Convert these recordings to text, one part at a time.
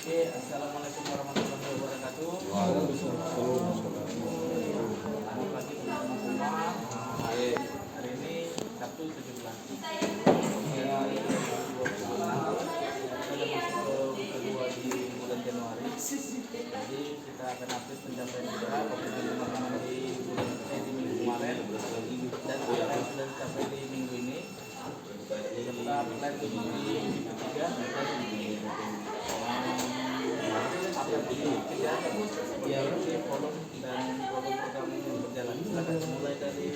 Oke, assalamualaikum warahmatullahi wabarakatuh. Selamat pagi teman-teman semua. Hari ini Sabtu 17. Ya, 2026. Kita masuk ke week kedua di bulan Januari. Jadi kita akan update pencapaian kita komitmen teman-teman di minggu kemarin dan apa yang sudah dicapai di minggu ini. Serta plan di minggu ketiga dan apa yang dikejar ya di kolom dan kolom program berjalan. Silakan mulai dari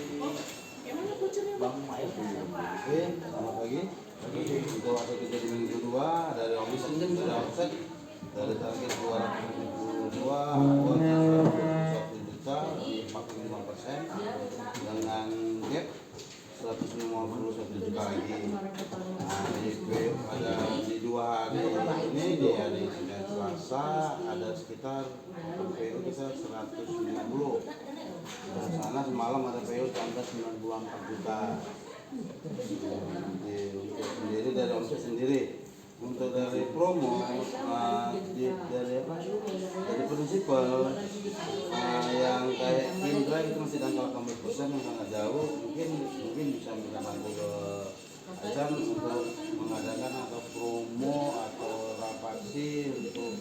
Bang Mail. Oke, selamat pagi. Untuk waktu kita di minggu kedua dari Om Wisnu sudah offset dari target 272 uang 121 juta di 45% dengan gap 151 juta lagi. Nah, ada di 2 hari ini di hari Senin Selasa ada sekitar PO kita 150. Dan sana semalam ada PO 94 juta. Untuk sendiri dari omset sendiri. Untuk dari promo dari prinsipal yang kayak Indra itu masih angka 80% yang sangat jauh, mungkin bisa minta bantu ke Azam untuk mengadakan atau promo atau rapasi untuk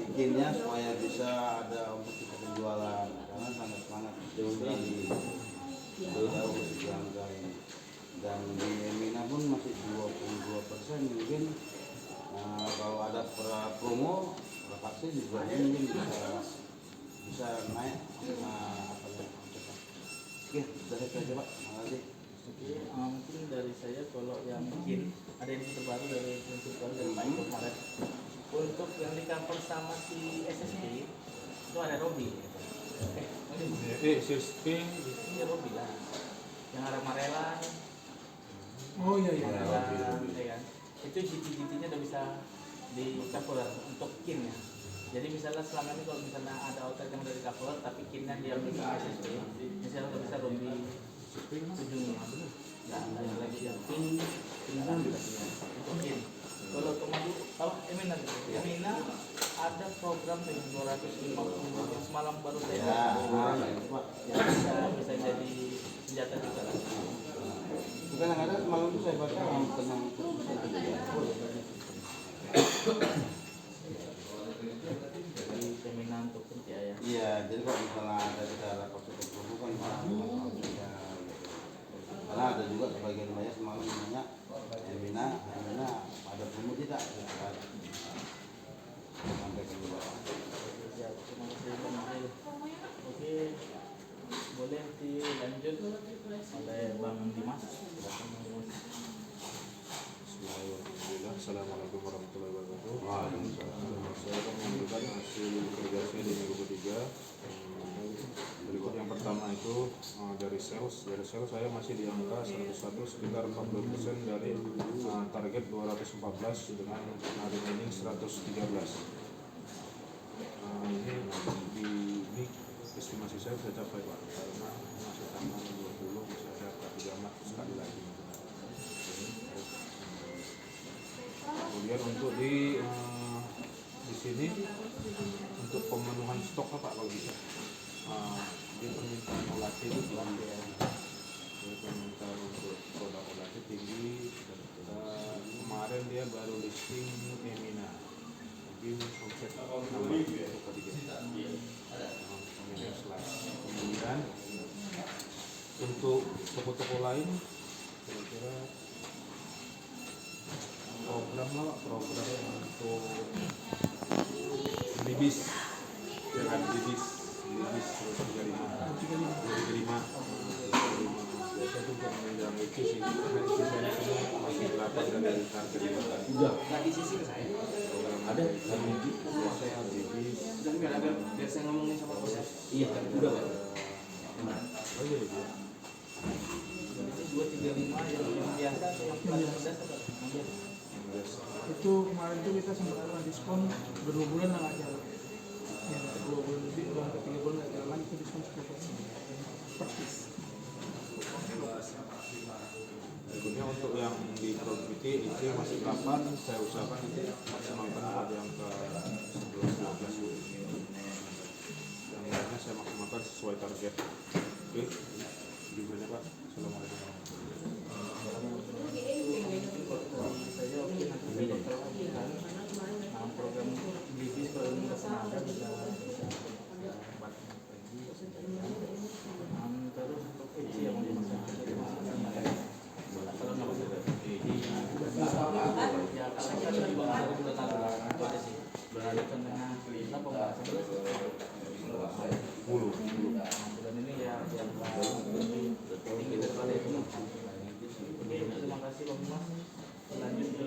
bikinnya supaya bisa ada untuk kita penjualan karena sangat jauh lagi dan di Emina pun masih 22% mungkin. Kalau ada promo rapasi juga mungkin bisa naik. Oke, dari saya Pak, terima kasih. Oke, mungkin dari saya kalau yang mungkin ada yang terbaru dari prinsipal dari Pak Iko kemarin untuk yang di cover sama si SSP itu ada Robi. SSP Ini Robi lah, yang ada Marelan. oh iya Ya kan? Itu GT-nya udah bisa di cover untuk kin ya. Jadi misalnya selama ini kalau misalnya ada outlet yang udah di cover tapi kinnya dia bisa SSP, misalnya udah bisa Robi ujungnya. Nah, ada lagi yang pin itu kin. Kalau Emina ada program dengan 250 yang semalam baru saya bisa jadi senjata juga lah. Bukan yang ada semalam itu saya baca tenang Jadi seminar untuk kerja ya. Iya, jadi kalau misalnya ada kita positif promo kan karena ada juga sebagian banyak semalam nanya Emina ada promo tidak? Sampai ke dulu. Ya, terima kasih Bang Mail. Oke, boleh dilanjut oleh Bang Dimas. Silakan Bang Dimas. Bismillahirrahmanirrahim. Assalamualaikum warahmatullahi wabarakatuh. Waalaikumsalam. Saya akan menunjukkan hasil kerja saya di minggu ketiga. Berikut yang pertama itu dari sales saya masih di angka 101 sekitar 40% dari target 214 dengan remaining 113. Ini estimasi saya bisa capai Pak karena masih tanggal 20 masih ada 3 Maret sekali lagi. Kemudian untuk di sini untuk pemenuhan stok Pak kalau bisa di permintaan olatif itu permintaan untuk produk olatif tinggi dan kemarin dia baru listing Emina mungkin omset nambah untuk ketiga. Kemudian untuk toko-toko lain kira-kira program untuk libis dengan libis 35 biasa juga menunjang itu sih karena sisanya semua masih 8 dari target Udah, nggak di sisi ke saya. program Ada biasa libis dan biar saya ngomongin sama bos. Iya, udah Pak. oh iya gitu. Ini 235 yang biasa atau yang paling pedas apa? Yang biasa. Itu kemarin tuh kita sempat ada diskon berdua bulan lah nggak jalan ya 2 bulan lebih udah 3 bulan nggak jalan itu diskon 10% per piece. Berikutnya untuk yang di Property itu masih 8 saya usahakan nanti maksimalkan pada yang ke Ya. Oke. Gimana Pak? Assalamualaikum warahmatullahi Saya oke nanti saya bakal lakukan program BIBIS kalau ini nggak pernah ada bisa buat lagi. Terus untuk EC yang mau dimasukkan jadi kalau nggak masuk ya kalau kan di bawah dari bulan lalu itu aja sih. Berada contohnya kita pembahasan Mulu. bulan ini ya yang lebih tinggi daripada itu. Oke, terima kasih Bang Mas. Lanjut ke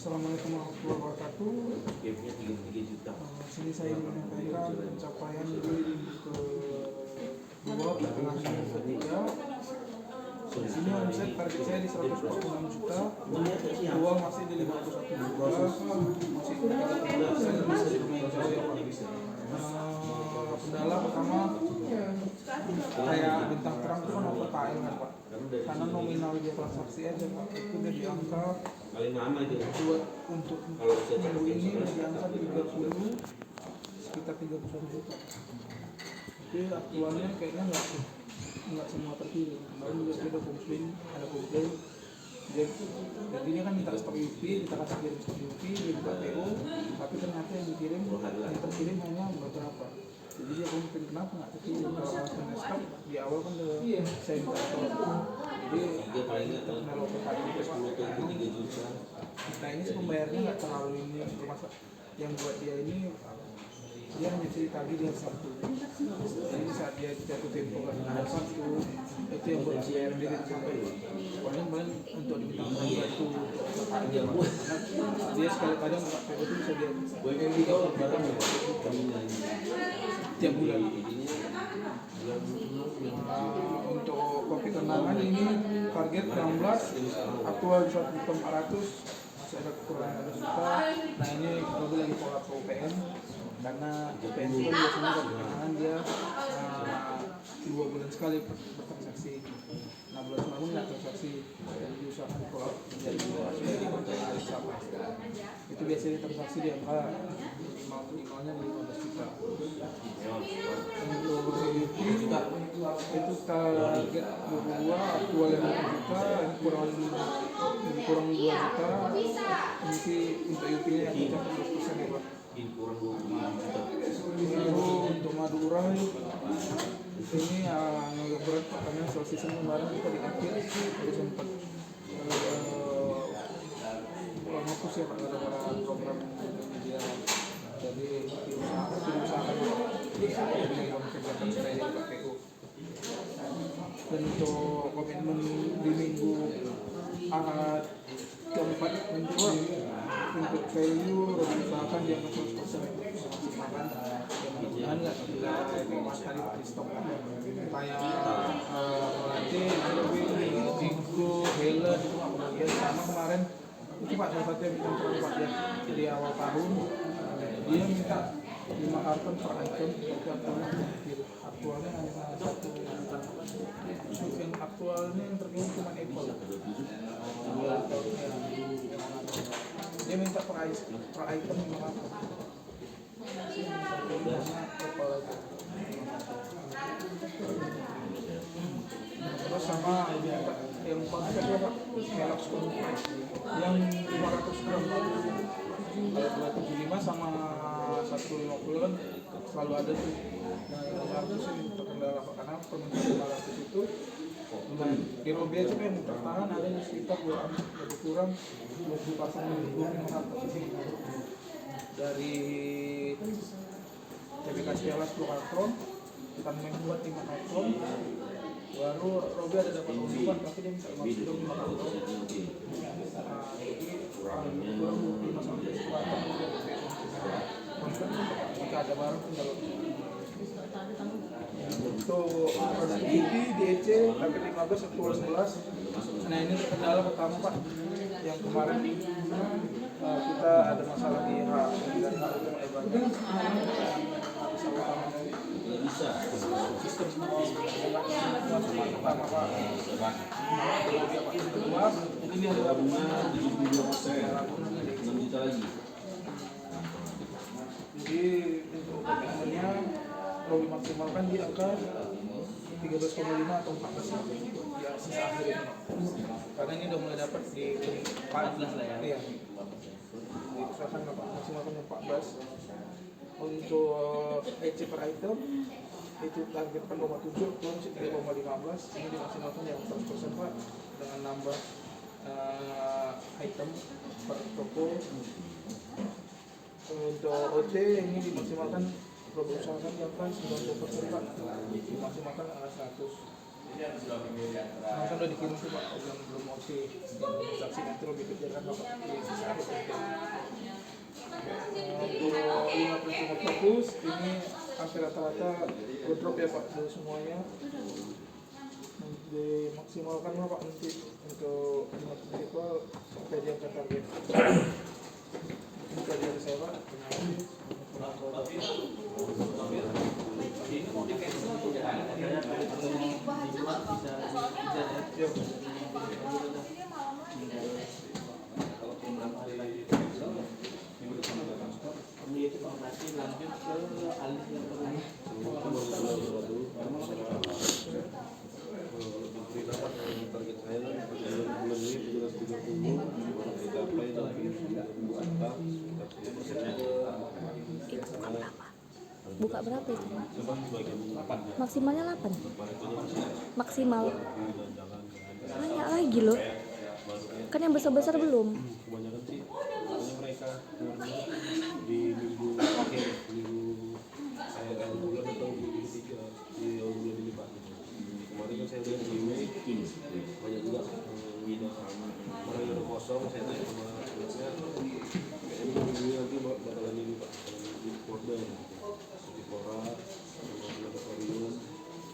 Assalamualaikum warahmatullahi wabarakatuh. Gapnya 33 juta. Sini saya menyampaikan pencapaian di kedua tengah ketiga. Di sini omset target saya di 146 juta, uang masih di 51 juta, masih 30% bisa diperbaiki. Kendala pertama kayak bintang terang itu kan OPKL kan Pak, karena nominal dia transaksi aja Pak itu udah di angka Paling lama itu. buat untuk minggu ini udah di angka 30 sekitar 31 juta. Tapi aktualnya kayaknya nggak semua terpilih. Kemarin juga saya ada komplain jadi dia kan minta stok UP, kita kasih kirim stok UP, dia buka PO, tapi ternyata yang terkirim hanya beberapa. Jadi dia komplain kenapa nggak terkirim, kalau langsung stok di awal kan udah saya minta tolong. Jadi Dia paling nggak tahu. kalau PKD itu 10 tuh 3 juta. nah ini sih pembayarnya nggak terlalu ini termasuk yang buat dia ini dia hanya cerita lagi dia satu. Jadi saat dia jatuh tempo kan ada satu itu yang buat bayar dia sampai paling untuk diminta membantu dia dia sekali kadang nggak PO itu bisa dia barang tiap bulan. Untuk kopi kenangan ini target 16 aktual di 1.400 masih ada kekurangan 1 juta. Nah ini Robi lagi follow ke UPN karena UPN itu biasanya kopi kenangan dia 2 bulan sekali bertransaksi. 6 bulan semalam nggak transaksi, jadi diusahakan follow menjadi 2 jadi hari sama. Itu biasanya transaksi di angka minimalnya 15 juta. Untuk itu target 22 aktual yang 1 juta, ini kurang 2 juta. Nanti untuk UP-nya yang mencapai 100% ya Pak. Kurang 25 juta. Itu untuk Madura ini agak berat Pak, karena soal season kemarin kita di akhir ada sempat ngapus ya Pak gara-gara program media. Jadi diusahakan kerjakan supaya jadi KPU. Dan untuk komitmen di minggu Ahad keempat dan kedua untuk value usahakan di angka 100% maksimalkan mudah-mudahan nggak mas tadi di stok kayak melatih Vigo, Helen itu kemudian sama kemarin itu Pak salah satu yang bikin terlalu Pak ya di awal tahun dia minta 5 karton per item itu aktualnya hanya 1 yang aktualnya yang terkirim cuma Apple dia minta per item 5 karton Apple aja. Terus sama yang paket ya Pak Kellogg's Cornflakes yang 500 gram kalau 275 sama 150 kan selalu ada tuh. Nah yang 500 ini terkendala Pak karena permintaan 500 itu di Robi aja yang tertahan ada di sekitar lebih kurang 20 pasang minggu 500 ini dari TBK Stella 10 karton kita membuat 5 karton baru Robi ada dapat undukan tapi dia minta 5 karton jadi kurang 5 sampai 10 karton jika ada barang tinggal untuk produktiviti di EC target 15 aktual 11. Nah ini kendala pertama Pak yang kemarin kita ada masalah di hak dari hak untuk ibadah Bisa. sistem pertama Pak kedua ini ada Bunga 72%. 6 juta lagi. jadi untuk komitmennya Robi maksimalkan di angka 13,5 atau 14 ya sisa akhir ini karena ini udah mulai dapat di 14 lah ya. iya diusahakan maksimalkan 14. Untuk EC per item itu target 4,7 turun 3,15 ini dimaksimalkan yang 100% Pak dengan nambah item per toko. Untuk OT ini dimaksimalkan berusahakan di angka 90% Pak dimaksimalkan angka 100. Kan udah dikirim tuh Pak, belum OT dan saksi nanti lebih kejarkan Pak di sisa akhir OT. Untuk 5 fokus ini hampir rata-rata drop ya Pak dari semuanya dimaksimalkan lah Pak nanti untuk 5 people sampai di angka target. Bukan dari saya Pak. Ini mau di cancel atau tidak? Ini itu operasi lanjut ke alis yang target saya bulan ini 17.30 dicapai dalam minggu sekitar 10%-nya. Buka berapa itu? Maksimalnya 8. Maksimal. Banyak lagi loh. Kan yang besar-besar belum. Kebanyakan sih pokoknya mereka keluarnya di minggu akhir minggu akhir bulan atau minggu ketiga di awal bulan ini Pak. Kemarin kan saya lihat di Mei banyak juga orang yang udah kosong. Saya tanya sama anaknya kayaknya minggu ini nanti bakalan ini Pak, di order di Pora sama laboratorium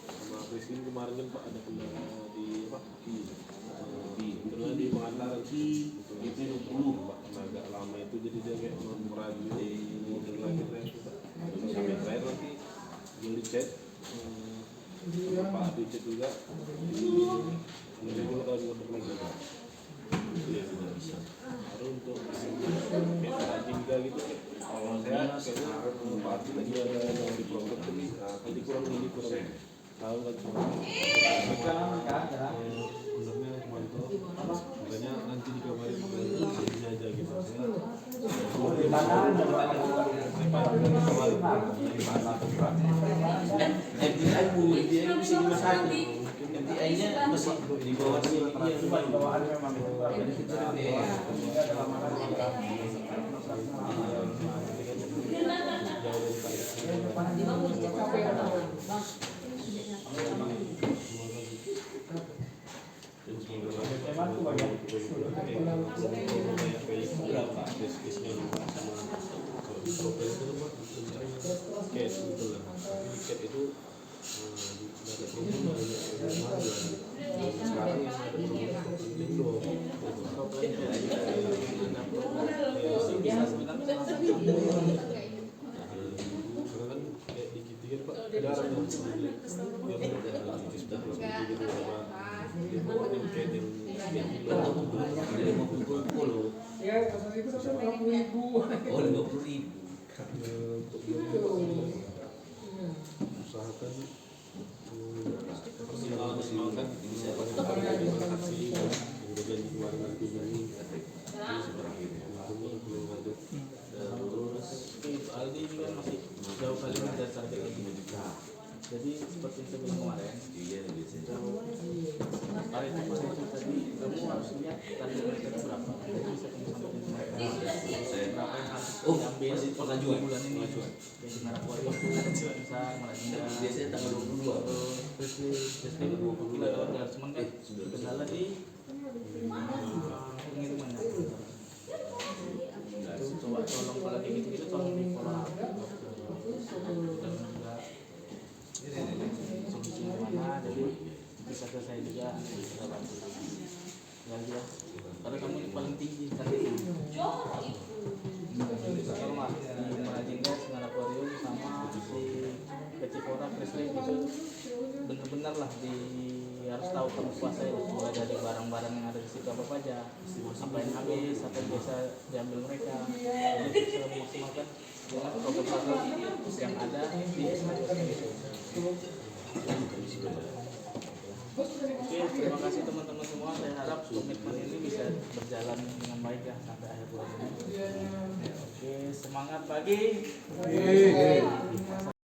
sama Presiden kemarin kan Pak ada kendala di apa di pengantaran itu 20 Pak, karena agak lama itu jadi dia kayak mengurangi dan lagi sampai terakhir nanti dia dicek Pak Adi cek juga nanti dulu kalau diorder lagi Pak ya tidak bisa baru untuk kayak Pak Jingga gitu kalau saya kayaknya Pak Adi lagi ada yang di program tadi kurang ini kurang tahu kan sebenarnya mantap makanya nanti dikabarin ini aja gitu MTI mulai dia bisa dimasak. MTI-nya masih di bawah sini dia bawaan memang jadi kita sekarang yang ada Indo karena kan kayak dikitin Pak jarang yang usahakan maksimalkan bisa kemudian dikeluarkan nanti ini terus Aldi ini kan masih jauh kali dari target lagi. Jadi seperti yang saya bilang kemarin, hari kemarin tadi kamu harus lihat target mereka itu berapa. Jadi bisa kamu sampaikan ke mereka berapa yang harus diambil per 2 bulan ini. Jadi Semarang Warrior bisa Malaysia. biasanya tanggal 22. Terus di 20 kilo dolar, cuman kan kendala di pengirimannya. Coba tolong kalau kayak gitu tolong di follow up. Dan juga solusi mana, jadi bisa ke saya juga kita bantu. Ya aja, karena kamu ini paling tinggi targetnya. Kalau mas di Marajingga, Semarang Aquarium sama si Kecipora Presle itu benar-benar lah harus tahu kamu kuasai mulai dari barang-barang yang ada di situ apa aja, apa yang habis, apa yang biasa diambil mereka. Jadi bisa memaksimalkan dengan program-program yang ada di SMK itu. Semangat pagi. Yeay.